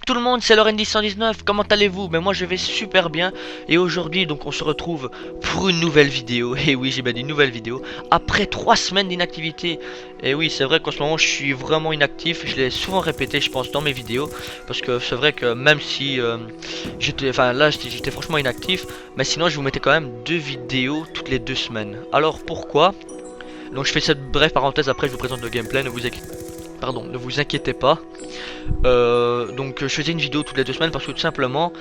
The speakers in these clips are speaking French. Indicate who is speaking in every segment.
Speaker 1: tout le monde, c'est Lorendy119, comment allez-vous? Mais moi je vais super bien. Et aujourd'hui donc on se retrouve pour une nouvelle vidéo. Et oui, j'ai bien dit nouvelle vidéo. Après 3 semaines d'inactivité. Et oui, c'est vrai qu'en ce moment je suis vraiment inactif. Je l'ai souvent répété je pense dans mes vidéos. Parce que c'est vrai que même si j'étais franchement inactif. Mais sinon je vous mettais quand même 2 vidéos toutes les 2 semaines. Alors pourquoi? Donc je fais cette brève parenthèse, après je vous présente le gameplay, ne vous inquiétez pas. Donc je faisais une vidéo toutes les 2 semaines parce que tout simplement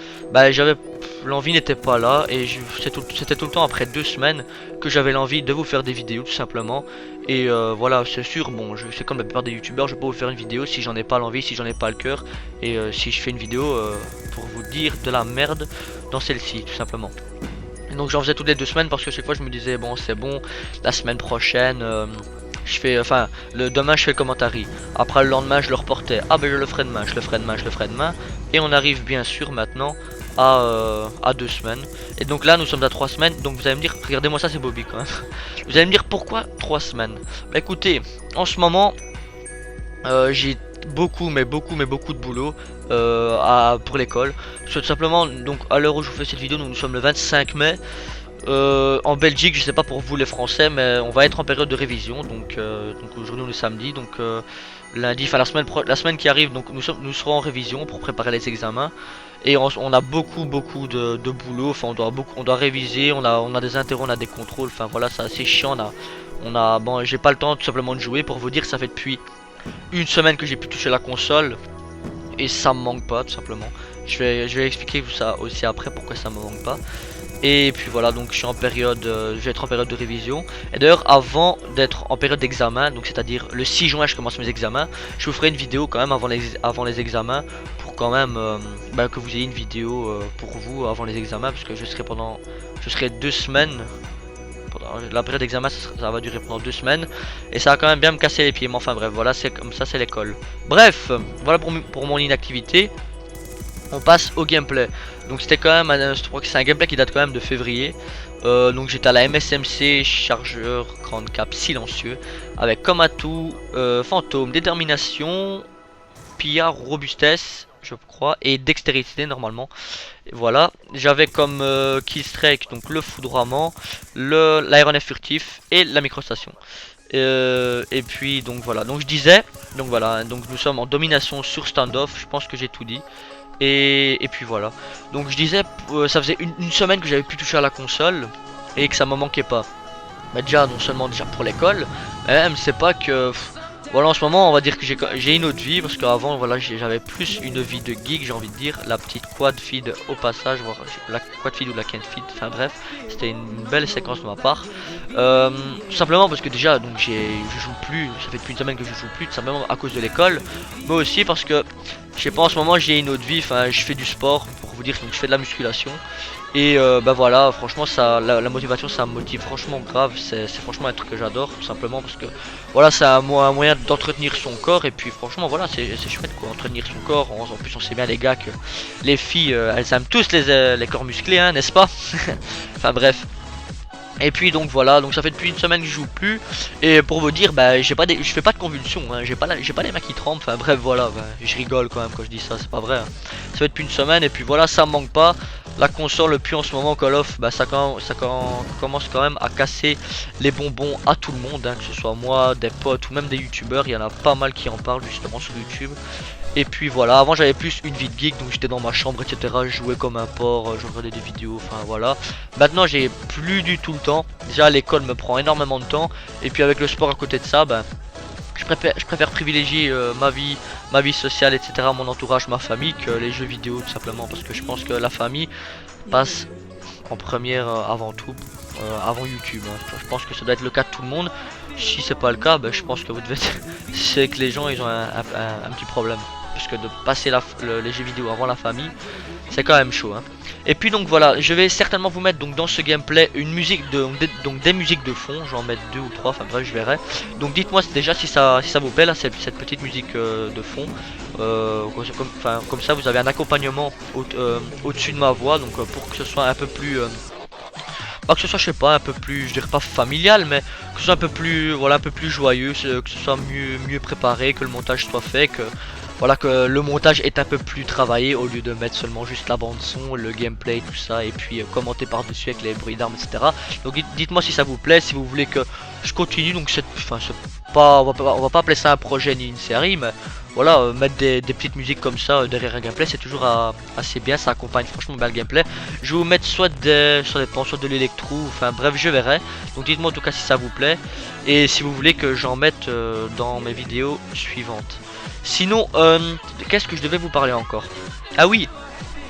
Speaker 1: l'envie n'était pas là et c'était tout le temps après 2 semaines que j'avais l'envie de vous faire des vidéos tout simplement. Et voilà, c'est sûr, bon c'est comme la plupart des youtubeurs, je peux vous faire une vidéo si j'en ai pas l'envie, si j'en ai pas le cœur. Et si je fais une vidéo pour vous dire de la merde dans celle-ci tout simplement. Et donc j'en faisais toutes les 2 semaines parce que chaque fois je me disais bon c'est bon, la semaine prochaine je fais, le demain je fais le commentary. Après le lendemain je le reportais. Ah ben je le ferai demain, je le ferai demain, je le ferai demain. Et on arrive bien sûr maintenant à 2 semaines. Et donc là nous sommes à 3 semaines. Donc vous allez me dire, regardez-moi ça, c'est Bobby quand même. Vous allez me dire pourquoi 3 semaines. Bah écoutez, en ce moment j'ai beaucoup de boulot pour l'école. Tout simplement, donc à l'heure où je vous fais cette vidéo, nous sommes le 25 mai. En Belgique, je sais pas pour vous les Français, mais on va être en période de révision. Donc aujourd'hui on est samedi, donc lundi, enfin la semaine qui arrive, donc nous serons en révision pour préparer les examens. Et on a beaucoup de boulot. Enfin, on doit réviser. On a des interros, on a des contrôles. Enfin voilà, c'est assez chiant. Bon, j'ai pas le temps tout simplement de jouer. Pour vous dire, ça fait depuis une semaine que j'ai pu toucher la console et ça me manque pas tout simplement. Je vais expliquer ça aussi après pourquoi ça me manque pas. Et puis voilà, donc je suis en période, je vais être en période de révision. Et d'ailleurs, avant d'être en période d'examen, donc c'est-à-dire le 6 juin, je commence mes examens. Je vous ferai une vidéo quand même avant les examens pour quand même que vous ayez une vidéo pour vous avant les examens, parce que je serai 2 semaines. Pendant la période d'examen, ça va durer pendant 2 semaines et ça va quand même bien me casser les pieds. Mais enfin bref, voilà, c'est comme ça, c'est l'école. Bref, voilà pour mon inactivité. On passe au gameplay. Donc c'était quand même, je crois que c'est un gameplay qui date quand même de février. Donc j'étais à la MSMC, chargeur, grande cap, silencieux, avec comme atout fantôme, détermination, pillard, robustesse, je crois, et dextérité normalement. Et voilà, j'avais comme kill strike donc le foudroiement, l'aéronef furtif et la microstation. Et puis donc voilà, donc je disais, donc voilà, donc nous sommes en domination sur standoff, je pense que j'ai tout dit. Et puis voilà. Donc je disais, ça faisait une semaine que j'avais pu toucher à la console et que ça me manquait pas. Mais déjà, non seulement déjà pour l'école, mais même c'est pas que voilà, en ce moment on va dire que j'ai une autre vie parce qu'avant voilà j'avais plus une vie de geek, j'ai envie de dire, la petite quad feed au passage, voire la quad feed ou la can feed, enfin bref, c'était une belle séquence de ma part. Tout simplement parce que déjà donc je joue plus, ça fait depuis une semaine que je joue plus, tout simplement à cause de l'école, mais aussi parce que je sais pas, en ce moment j'ai une autre vie, enfin je fais du sport pour vous dire, donc je fais de la musculation. Et bah voilà, franchement ça, la motivation ça me motive franchement grave, c'est franchement un truc que j'adore tout simplement parce que voilà, c'est un moyen d'entretenir son corps. Et puis franchement voilà, c'est chouette quoi, entretenir son corps. En plus on sait bien les gars que les filles elles aiment tous les corps musclés hein, n'est-ce pas? Enfin bref. Et puis donc voilà, donc ça fait depuis une semaine que je joue plus. Et pour vous dire, bah je fais pas de convulsions, hein, j'ai pas les mains qui tremblent. Enfin bref voilà, bah, je rigole quand même quand je dis ça, c'est pas vrai hein. Ça fait depuis une semaine et puis voilà, ça me manque pas. La console, puis en ce moment Call of, bah commence quand même à casser les bonbons à tout le monde, hein, que ce soit moi, des potes ou même des youtubeurs. Il y en a pas mal qui en parlent justement sur YouTube. Et puis voilà, avant j'avais plus une vie de geek, donc j'étais dans ma chambre etc, je jouais comme un porc, je regardais des vidéos, enfin voilà. Maintenant j'ai plus du tout le temps, déjà l'école me prend énormément de temps. Et puis avec le sport à côté de ça, ben, je préfère privilégier ma vie sociale etc, mon entourage, ma famille, que les jeux vidéo tout simplement. Parce que je pense que la famille passe en première avant tout, avant YouTube hein. Je pense que ça doit être le cas de tout le monde. Si c'est pas le cas, ben, je pense que vous devez c'est que les gens ils ont un petit problème, puisque de passer les jeux vidéo avant la famille, c'est quand même chaud hein. Et puis donc voilà, je vais certainement vous mettre donc dans ce gameplay une musique donc des musiques de fond, j'en mettre 2 ou 3, enfin bref je verrai. Donc dites-moi déjà si ça vous plaît là, cette petite musique de fond. Comme ça vous avez un accompagnement au-dessus de ma voix, donc pour que ce soit un peu plus pas que ce soit je sais pas un peu plus, je dirais pas familial, mais que ce soit un peu plus voilà, un peu plus joyeux, que ce soit mieux préparé, que le montage soit fait, que voilà, que le montage est un peu plus travaillé au lieu de mettre seulement juste la bande son, le gameplay, tout ça, et puis commenter par dessus avec les bruits d'armes, etc. Donc dites-moi si ça vous plaît, si vous voulez que je continue. Donc c'est pas, on va pas appeler ça un projet ni une série, mais voilà, mettre des petites musiques comme ça derrière un gameplay, c'est toujours assez bien, ça accompagne franchement bien le gameplay. Je vais vous mettre soit soit de l'électro, enfin bref, je verrai. Donc dites-moi en tout cas si ça vous plaît et si vous voulez que j'en mette dans mes vidéos suivantes. Sinon, qu'est-ce que je devais vous parler encore? Ah oui,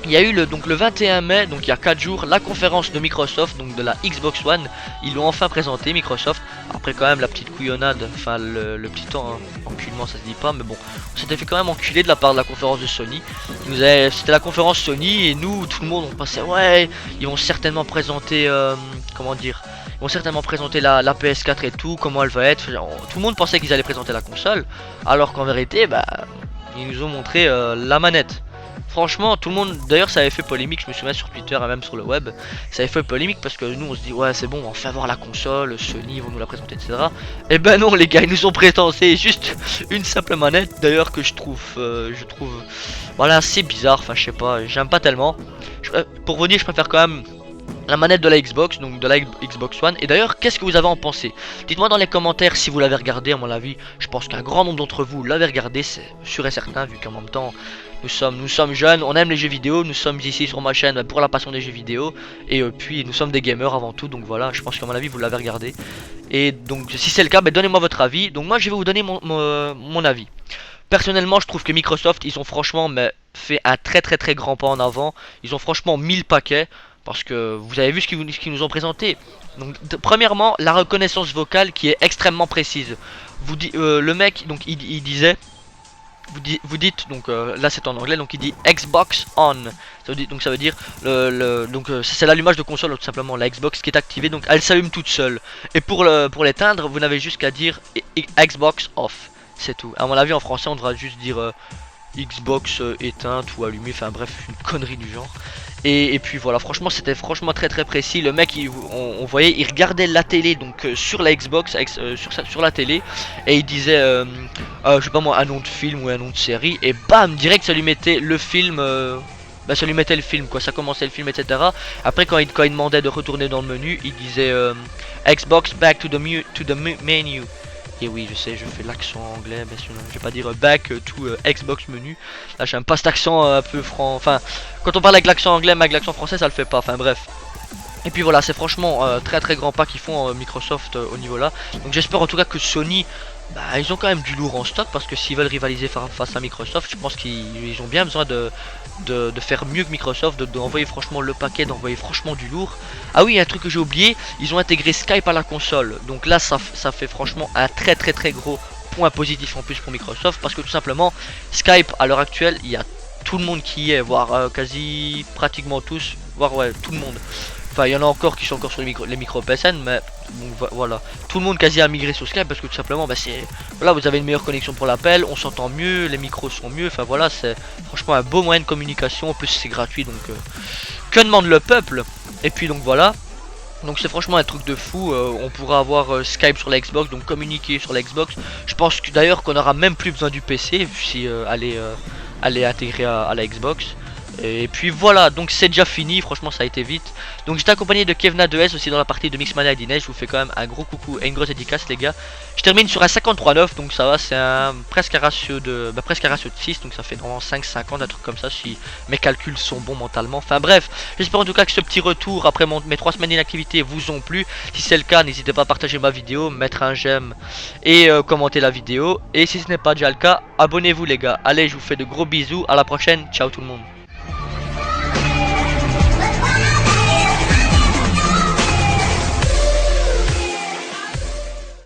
Speaker 1: il y a eu donc le 21 mai, donc il y a 4 jours, la conférence de Microsoft, donc de la Xbox One. Ils l'ont enfin présenté, Microsoft. Après quand même la petite couillonnade, enfin le petit temps, enculement ça se dit pas, mais bon, on s'était fait quand même enculer de la part de la conférence de Sony. C'était la conférence Sony et nous, tout le monde, on pensait ouais, ils vont certainement présenter, comment dire, ils vont certainement présenter la PS4 et tout, comment elle va être. Tout le monde pensait qu'ils allaient présenter la console, alors qu'en vérité, bah, ils nous ont montré la manette. Franchement, tout le monde, d'ailleurs ça avait fait polémique, je me souviens sur Twitter et même sur le web, ça avait fait polémique parce que nous on se dit ouais c'est bon, on va voir la console, Sony ils vont nous la présenter, etc. Et ben non les gars, ils nous ont présenté juste une simple manette, d'ailleurs que je trouve voilà assez bizarre, enfin je sais pas, j'aime pas tellement. Pour vous dire, je préfère quand même la manette de la Xbox, donc de la Xbox One. Et d'ailleurs, qu'est-ce que vous avez en pensé? Dites-moi dans les commentaires si vous l'avez regardé. À mon avis, je pense qu'un grand nombre d'entre vous l'avez regardé, c'est sûr et certain, vu qu'en même temps, nous sommes jeunes, on aime les jeux vidéo, nous sommes ici sur ma chaîne pour la passion des jeux vidéo. Et puis, nous sommes des gamers avant tout, donc voilà, je pense qu'à mon avis, vous l'avez regardé. Et donc, si c'est le cas, donnez-moi votre avis. Donc moi, je vais vous donner mon avis. Personnellement, je trouve que Microsoft, ils ont franchement fait un très grand pas en avant. Ils ont franchement mis le paquet. Parce que vous avez vu ce qu'ils nous ont présenté. Donc premièrement, la reconnaissance vocale qui est extrêmement précise. Le mec, donc il disait, vous dites, donc là c'est en anglais, donc il dit Xbox on. Donc ça veut dire, c'est l'allumage de console, tout simplement, la Xbox qui est activée, donc elle s'allume toute seule. Et pour l'éteindre, vous n'avez juste qu'à dire Xbox off. C'est tout. À mon avis, en français, on devra juste dire Xbox éteinte ou allumée, enfin bref, une connerie du genre. Et puis voilà, franchement c'était franchement très précis. Le mec, on voyait, il regardait la télé, donc sur la Xbox, sur la télé, et il disait, je sais pas moi, un nom de film ou un nom de série, et bam, direct ça lui mettait le film, ça lui mettait le film quoi, ça commençait le film, etc. Après quand il demandait de retourner dans le menu, il disait Xbox back to the menu. Et oui, je sais, je fais l'accent anglais, mais sinon, je vais pas dire back to Xbox menu. Là, j'aime pas cet accent un peu franc. Enfin, quand on parle avec l'accent anglais, mais avec l'accent français, ça le fait pas. Enfin, bref. Et puis voilà, c'est franchement très grand pas qu'ils font Microsoft au niveau là. Donc j'espère en tout cas que Sony, ils ont quand même du lourd en stock, parce que s'ils veulent rivaliser face à Microsoft, je pense qu'ils ont bien besoin de faire mieux que Microsoft, d'envoyer franchement le paquet, d'envoyer franchement du lourd. Ah oui, un truc que j'ai oublié, ils ont intégré Skype à la console. Donc là ça fait franchement un très gros point positif en plus pour Microsoft, parce que tout simplement Skype à l'heure actuelle, il y a tout le monde qui y est, voire quasi pratiquement tous, voire ouais tout le monde. Enfin, il y en a encore qui sont encore sur les micro PSN, mais bon, voilà. Tout le monde quasi a migré sur Skype, parce que tout simplement, voilà, vous avez une meilleure connexion pour l'appel, on s'entend mieux, les micros sont mieux. Enfin voilà, c'est franchement un beau moyen de communication. En plus, c'est gratuit, donc que demande le peuple? Et puis donc voilà. Donc c'est franchement un truc de fou. On pourra avoir Skype sur la Xbox, donc communiquer sur la Xbox. Je pense que d'ailleurs qu'on aura même plus besoin du PC si elle est intégrée à la Xbox. Et puis voilà, donc c'est déjà fini, franchement ça a été vite. Donc j'étais accompagné de Kevna2S aussi dans la partie de Mixmania et d'Inès. Je vous fais quand même un gros coucou et une grosse dédicace les gars. Je termine sur un 53-9, donc ça va, c'est presque un ratio de 6, donc ça fait normalement 5-50, un truc comme ça si mes calculs sont bons mentalement. Enfin bref, j'espère en tout cas que ce petit retour après mes 3 semaines d'inactivité vous ont plu. Si c'est le cas, n'hésitez pas à partager ma vidéo, mettre un j'aime et commenter la vidéo. Et si ce n'est pas déjà le cas, abonnez-vous les gars. Allez, je vous fais de gros bisous, à la prochaine, ciao tout le monde.